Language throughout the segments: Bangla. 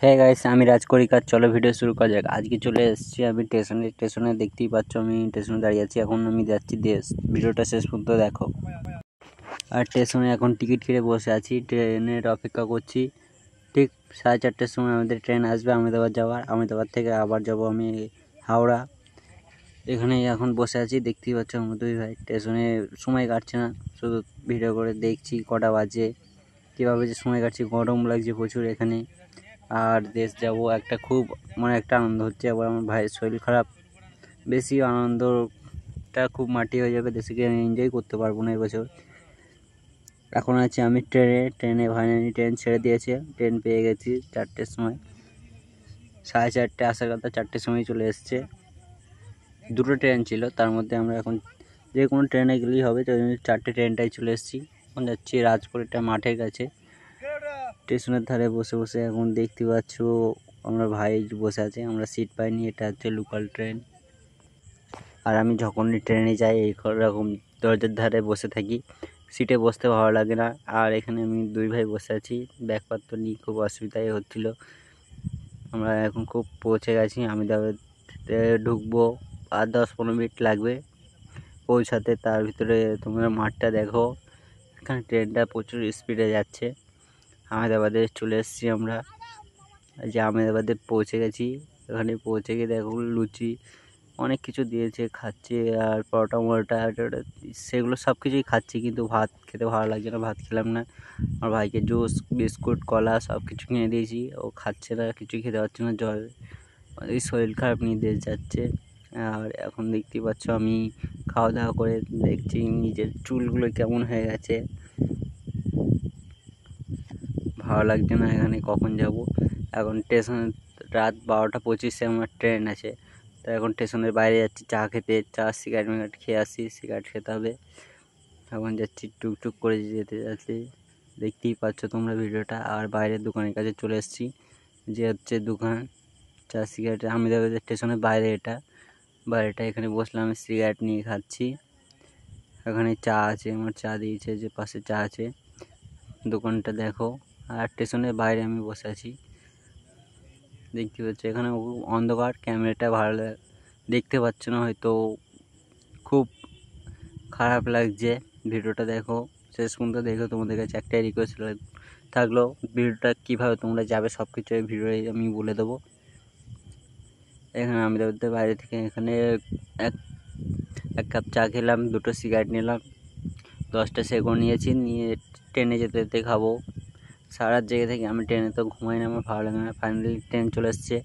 হ্যাঁ গাইস, আমি রাজকরিকার। চলো ভিডিও শুরু করা যাক। আজকে চলে এসেছি আমি স্টেশনে দেখতেই পাচ্ছ, আমি স্টেশনে দাঁড়িয়ে আছি। এখন আমি যাচ্ছি দেশ। ভিডিওটা শেষ পর্যন্ত দেখো। আর স্টেশনে এখন টিকিট কেটে বসে আছি, ট্রেনের অপেক্ষা করছি। ঠিক 4:30টার সময় আমাদের ট্রেন আসবে আহমেদাবাদ যাওয়ার। আহমেদাবাদ থেকে আবার যাব আমি হাওড়া। এখানে এখন বসে আছি, দেখতেই পাচ্ছ আমার দুই ভাই। স্টেশনে সময় কাটছে না, শুধু ভিডিও করে দেখছি কটা বাজে, কীভাবে যে সময় কাটছি। গরম লাগছে প্রচুর এখানে। আর দেশ যাব, একটা খুব একটা আনন্দ হচ্ছে। আবার আমার ভাইয়ের শরীর খারাপ, বেশি আনন্দটা খুব মাটি হয়ে যাবে, দেশে গিয়ে এনজয় করতে পারবো না এবছর। এখন আছি আমি ট্রেনে ফাইনালি ট্রেন ছেড়ে দিয়েছে। ট্রেন পেয়ে গেছি 4টের সময়। 4:30 আসার কথা, 4টের সময় চলে এসছে। দুটো ট্রেন ছিল, তার মধ্যে আমরা এখন যে কোনো ট্রেনে গেলেই হবে, তো 4টে ট্রেনটাই চলে এসেছি। এখন যাচ্ছি রাজকোটটা মাঠের কাছে। স্টেশনের ধারে বসে বসে এখন দেখতে পাচ্ছ আমরা ভাই বসে আছে, আমরা সিট পাইনি। এটা হচ্ছে লোকাল ট্রেন। আর আমি যখনই ট্রেনে যাই এইরকম দরজার ধারে বসে থাকি, সিটে বসতে ভালো লাগে না। আর এখানে আমি দুই ভাই বসে আছি, ব্যাগপত্র নিয়ে খুব অসুবিধাই হচ্ছিল। আমরা এখন খুব পৌঁছে গেছি, আমি ঢুকবো। আর 10-15 মিনিট লাগবে পৌঁছাতে। তার ভিতরে তোমরা মাঠটা দেখো, এখানে ট্রেনটা প্রচুর স্পিডে যাচ্ছে। আহমেদাবাদে চলে এসেছি আমরা, যে আহমেদাবাদে পৌঁছে গেছি। এখানে পৌঁছে গিয়ে দেখো লুচি অনেক কিছু দিয়েছে, খাচ্ছি। আর পরোটা মরোটা সেগুলো সব কিছুই খাচ্ছি, কিন্তু ভাত খেতে ভালো লাগছে না, ভাত খেলাম না। আমার ভাইকে জুস, বিস্কুট, কলা সব কিছু কিনে দিয়েছি, ও খাচ্ছে না, কিছুই খেতে পারছে না। এই শরীর খারাপ নিয়ে দেশ যাচ্ছে। আর এখন দেখতেই পাচ্ছ আমি খাওয়া দাওয়া করে দেখছি নিজের চুলগুলো কেমন হয়ে গেছে, ভালো লাগছে না। এখানে কখন যাব? এখন স্টেশন রাত 12টা 25-এ আমার ট্রেন আছে। তো এখন স্টেশনের বাইরে যাচ্ছি চা খেতে, সিগারেট মিগারেট খেয়ে আসি, সিগারেট খেতে হবে। এখন যাচ্ছি, টুকটুক করে যেতে যাচ্ছি, দেখতেই পাচ্ছ তোমরা ভিডিওটা। আর বাইরের দোকানের কাছে চলে এসেছি, যে হচ্ছে দোকান চা সিগারেট। আহমেদাবাদ স্টেশনের বাইরে এটা, বাইরেটা। এখানে বসলাম, সিগারেট নিয়ে খাচ্ছি। এখানে চা আছে, আমার চা দিয়েছে, যে পাশে চা আছে, দোকানটা দেখো। আর স্টেশনের বাইরে আমি বসে আছি, দেখতে পাচ্ছ। এখানে অন্ধকার, ক্যামেরাটা ভালো দেখতে পাচ্ছ না হয়তো, খুব খারাপ লাগছে। ভিডিওটা দেখো, শেষ পর্যন্ত দেখো। তোমাদের কাছে একটাই রিকোয়েস্ট থাকলো, ভিডিওটা কীভাবে তোমরা যাবে সব কিছু এই ভিডিওয় আমি বলে দেবো। এখানে আমি বাইরে থেকে এখানে এক কাপ চা খেলাম, দুটো সিগারেট নিলাম, 10টা সেকন্ড নিয়েছি, নিয়ে ট্রেনে যেতে যেতে খাবো। সারা রাত জেগে থেকে আমি ট্রেনে তো ঘুমাই না, আমার ভালো লাগে না। ফাইনালি ট্রেন চলে এসছে।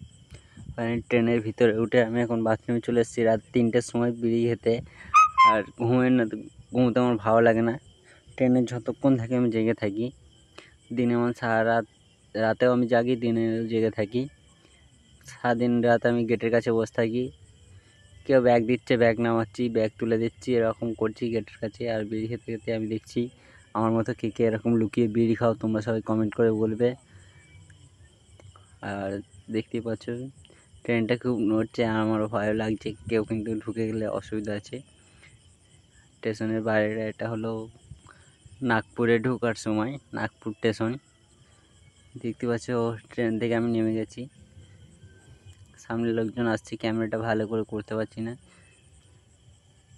ফাইনালি ট্রেনের ভিতরে উঠে আমি এখন বাথরুমে চলে এসেছি রাত 3টের সময় বিড়ি খেতে। আর ঘুমোতে আমার ভালো লাগে না। ট্রেনে যতক্ষণ থাকি আমি জেগে থাকি। দিনে আমার রাতেও আমি জাগি, দিনে জেগে থাকি। সারাদিন রাত আমি গেটের কাছে বসে থাকি। কেউ ব্যাগ দিচ্ছে, ব্যাগ নামাচ্ছি, ব্যাগ তুলে দিচ্ছি, এরকম করছি গেটের কাছে। আর বিড়ি খেতে খেতে আমি দেখছি আমার মতো কে কে এরকম লুকিয়ে বিড়ি খাও, তোমরা সবাই কমেন্ট করে বলবে। আর দেখতেই পাচ্ছ ট্রেনটা খুব নড়ছে, আর আমারও ভয় লাগছে, কেউ কিন্তু ঢুকে গেলে অসুবিধা আছে। স্টেশনের বাইরে এটা হলো নাগপুরে ঢোকার সময়, নাগপুর স্টেশন। দেখতে পাচ্ছ ট্রেন থেকে আমি নেমে গেছি, সামনে লোকজন আসছে, ক্যামেরাটা ভালো করে করতে পারছি না।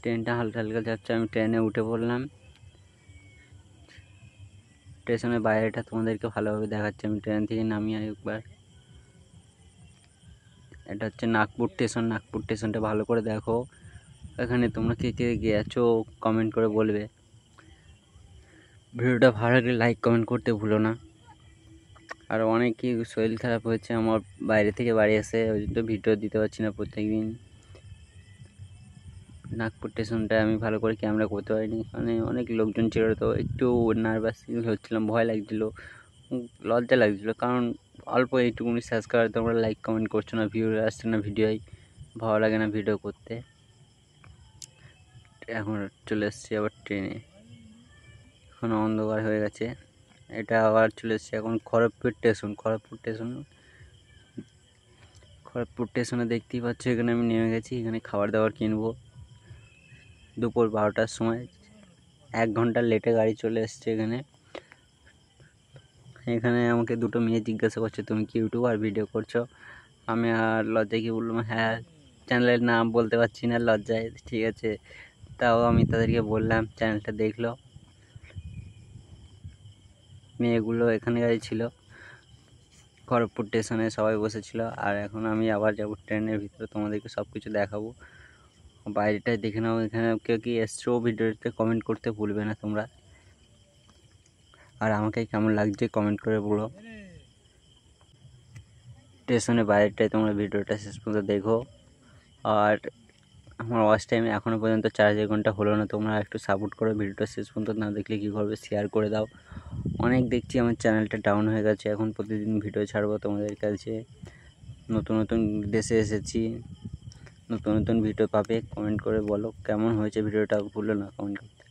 ট্রেনটা হালকা হালকা যাচ্ছে, আমি ট্রেনে উঠে পড়লাম। স্টেশনের বাইরেটা তোমাদেরকে ভালোভাবে দেখাচ্ছি, আমি ট্রেন থেকে নামি একবার। এটা হচ্ছে নাগপুর স্টেশন। নাগপুর স্টেশনটা ভালো করে দেখো। এখানে তোমরা কে কে গিয়েছো কমেন্ট করে বলবে। ভিডিওটা ভালো লাগলে লাইক কমেন্ট করতে ভুলো না। আর অনেকই শরীর খারাপ হয়েছে আমার, বাইরে থেকে বাড়ি এসে, ওই জন্য ভিডিও দিতে পারছি না প্রত্যেকদিন। নাগপুর স্টেশনটা আমি ভালো করে ক্যামেরা করতে পারিনি, মানে অনেক লোকজন ছিল, তো একটু নার্ভাস হচ্ছিলাম, ভয় লাগছিলো, লজ্জা লাগছিলো। কারণ অল্প এইটুকুনি সাবস্ক্রাইবার, তোমরা লাইক কমেন্ট করছো না, ভিউ আসছে না ভিডিওয়, ভালো লাগে না ভিডিও করতে। এখন চলে এসেছি আবার ট্রেনে, এখন অন্ধকার হয়ে গেছে। এটা আবার চলে এসেছি এখন খড়গপুর স্টেশন। খড়গপুর স্টেশনে দেখতেই পাচ্ছ, এখানে আমি নেমে গেছি। এখানে খাবার দাবার কিনবো। দুপুর 12টার সময় 1 ঘন্টা লেটে গাড়ি চলে এসছে এখানে। এখানে আমাকে দুটো মেয়ে জিজ্ঞাসা করছে তুমি কি ইউটিউবার ভিডিও করছো। আমি আর লজ্জায় কি বললাম, হ্যাঁ চ্যানেলের নাম বলতে পারছি না লজ্জায়। ঠিক আছে, তাও আমি তাদেরকে বললাম, চ্যানেলটা দেখলো। মেয়েগুলো এখানকারই ছিল, খড়গপুর স্টেশনে সবাই বসেছিল। আর এখন আমি আবার যাব ট্রেনের ভিতরে, তোমাদেরকে সব কিছু দেখাবো। বাইরেটাই দেখে নাও। এখানে কেউ কি এসছো ভিডিওতে কমেন্ট করতে ভুলবে না তোমরা। আর আমাকে কেমন লাগছে কমেন্ট করে বলো। স্টেশনের বাইরেটাই তোমরা ভিডিওটা শেষ পর্যন্ত দেখো। আর আমার ওয়াচ টাইম এখনও পর্যন্ত 4 ঘন্টা হলো না। তোমরা একটু সাপোর্ট করো, ভিডিওটা শেষ পর্যন্ত না দেখলে কী করবে, শেয়ার করে দাও। অনেক দেখছি আমার চ্যানেলটা ডাউন হয়ে গেছে। এখন প্রতিদিন ভিডিও ছাড়বো তোমাদের কাছে। নতুন নতুন দেশে এসেছি, নতুন নতুন ভিডিও পাবে। কমেন্ট করে বলো কেমন হয়েছে ভিডিওটা, ভুলো না কমেন্ট করতে।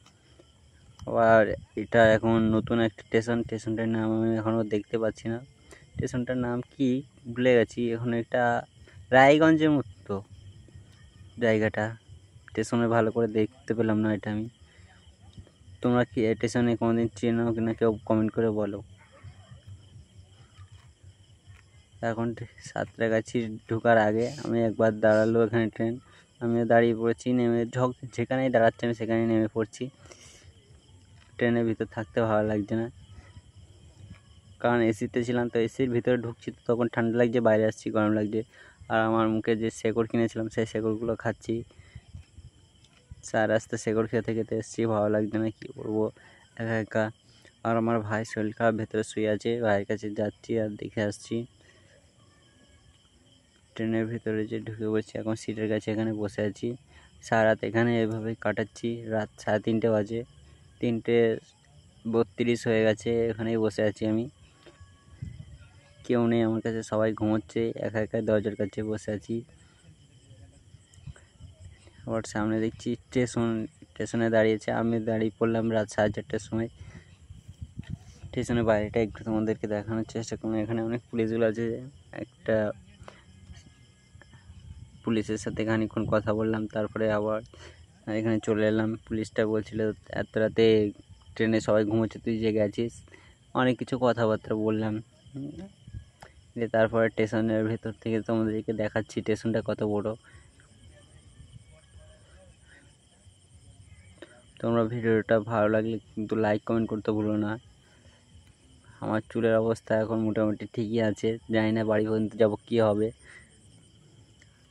আবার এটা এখন নতুন একটা স্টেশনটার নাম আমি এখনও দেখতে পাচ্ছি না। স্টেশনটার নাম কি ভুলে গেছি। এখন একটা রায়গঞ্জের মতো জায়গাটা, স্টেশনে ভালো করে দেখতে পেলাম না এটা আমি। তোমরা কি স্টেশনে কোনোদিন চেনো কিনা কেউ কমেন্ট করে বলো। এখন সাঁতরাগাছি ঢোকার আগে আমি একবার দাঁড়ালো এখানে ট্রেন, আমি দাঁড়িয়ে পড়েছি। নেমে যেখানেই দাঁড়াচ্ছে আমি সেখানেই নেমে পড়ছি। ট্রেনের ভিতর থাকতে ভালো লাগছে না, কারণ এসিতে ছিলাম তো। এসির ভিতরে ঢুকছি তো তখন ঠান্ডা লাগছে, বাইরে আসছি গরম লাগছে। আর আমার মুখে যে শেকড় কিনেছিলাম সেই শেকড়গুলো খাচ্ছি। স্যার আসতে শেকড় খেতে খেতে এসেছি, ভালো লাগছে না, কী করবো একা একা। আর আমার ভাই শরীর খারাপ, ভেতরে শুয়ে আছে, ভাইয়ের কাছে যাচ্ছি আর দেখে আসছি। ট্রেনের ভিতরে যে ঢুকে পড়ছি, এখন সিটের কাছে এখানে বসে আছি। সারা রাত এখানে এভাবেই কাটাচ্ছি। রাত 3:30 বাজে, 3:32 হয়ে গেছে, এখানেই বসে আছি আমি। কেউ নেই আমার কাছে, সবাই ঘুমোচ্ছে, একা একা দরজার কাছে বসে আছি। আবার সামনে দেখছি স্টেশনে দাঁড়িয়েছে, আমি দাঁড়িয়ে পড়লাম রাত 4:30টার সময়। স্টেশনের বাইরেটা একটু তোমাদেরকে দেখানোর চেষ্টা করলাম। এখানে অনেক পুলিশগুলো আছে। একটা পুলিশের সাথে খানিকক্ষণ কথা বললাম, তারপরে আবার এখানে চলে এলাম। পুলিশটা বলছিল এত রাতে ট্রেনে সবাই ঘুমোচ্ছে, তুই জেগে আছিস। অনেক কিছু কথাবার্তা বললাম। তারপরে স্টেশনের ভেতর থেকে তোমাদেরকে দেখাচ্ছি স্টেশনটা কত বড়। তোমরা ভিডিওটা ভালো লাগলে কিন্তু লাইক কমেন্ট করতে ভুলো না। আমার চুলের অবস্থা এখন মোটামুটি ঠিকই আছে, জানি না বাড়ি পর্যন্ত যাবো কী হবে।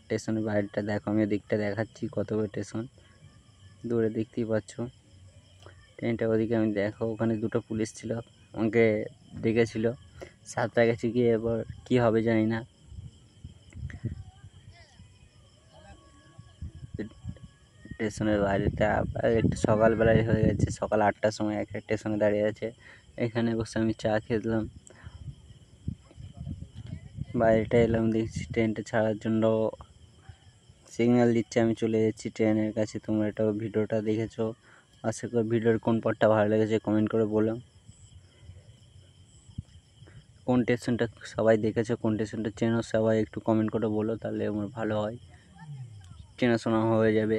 স্টেশনের বাইরেটা দেখো, আমি দিকটা দেখাচ্ছি কত বড় স্টেশন, দূরে দেখতেই পাচ্ছ। ট্রেনটা ওদিকে আমি দেখো, ওখানে দুটো পুলিশ ছিল, আমাকে ডেকেছিল। সাঁতরাগাছি গিয়ে এবার কী হবে জানি না। স্টেশনের বাইরেটা একটু সকালবেলায় হয়ে গেছে, সকাল 8টার সময় একটা স্টেশনে দাঁড়িয়ে আছে। এখানে বসে আমি চা খেলাম। বাইরেটা এলাম, দেখছি ট্রেনটা ছাড়ার জন্য সিগন্যাল দিচ্ছে, আমি চলে যাচ্ছি ট্রেনের কাছে। তোমরা এটাও ভিডিওটা দেখেছো, আশা করি ভিডিওর কোন পার্টটা ভালো লেগেছে কমেন্ট করে বলো। কোন স্টেশনটা সবাই দেখেছো, কোন স্টেশনটা চেনো সবাই একটু কমেন্ট করে বলো, তাহলে আমার ভালো হয়, চেনাশোনা হয়ে যাবে।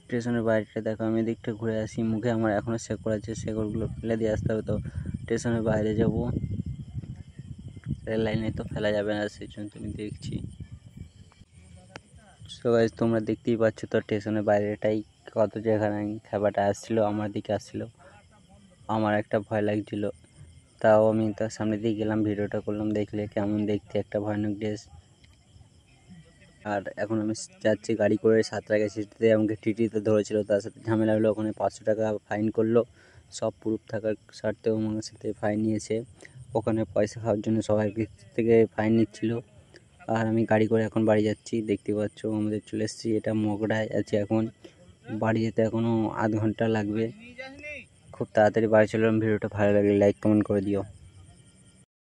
স্টেশনের বাইরেটা দেখো, আমি দিকটা ঘুরে আসি। মুখে আমার এখনও শেকড় আছে, শেকড়গুলো ফেলে দিয়ে আসতে হবে। তো স্টেশনের বাইরে যাব, রেল লাইনে তো ফেলা যাবে না, সেই জন্য তুমি দেখছি। সবাই তোমরা দেখতেই পাচ্ছ তো স্টেশনের বাইরেটাই কত যেখানে খাবারটা আসছিলো, আমার দিকে আসছিলো। আমার একটা ভয় লাগছিল, তাও আমি তার সামনে দিয়ে গেলাম, ভিডিওটা করলাম। দেখলে কেমন দেখতে একটা ভয়ানক ড্রেস। আর এখন আমি যাচ্ছি গাড়ি করে সাঁতরাগাছিতে। আমাকে টিটিতে ধরেছিল, তার সাথে ঝামেলা হলো, ওখানে 500 টাকা ফাইন করলো। সব প্রুফ থাকার স্বার্থেও আমার সাথে ফাইন নিয়েছে। ওখানে পয়সা খাওয়ার জন্য সবার থেকে ফাইন নিচ্ছিল। আর আমি গাড়ি করে এখন বাড়ি যাচ্ছি, দেখতে পাচ্ছ আমাদের চলে এসেছি। এটা মগড়ায় আছে এখন, বাড়ি যেতে এখনও আধ ঘন্টা লাগবে। খুব তাড়াতাড়ি বাড়ি চলে এলাম। ভিডিওটা ভালো লাগলে লাইক কমেন্ট করে দিও।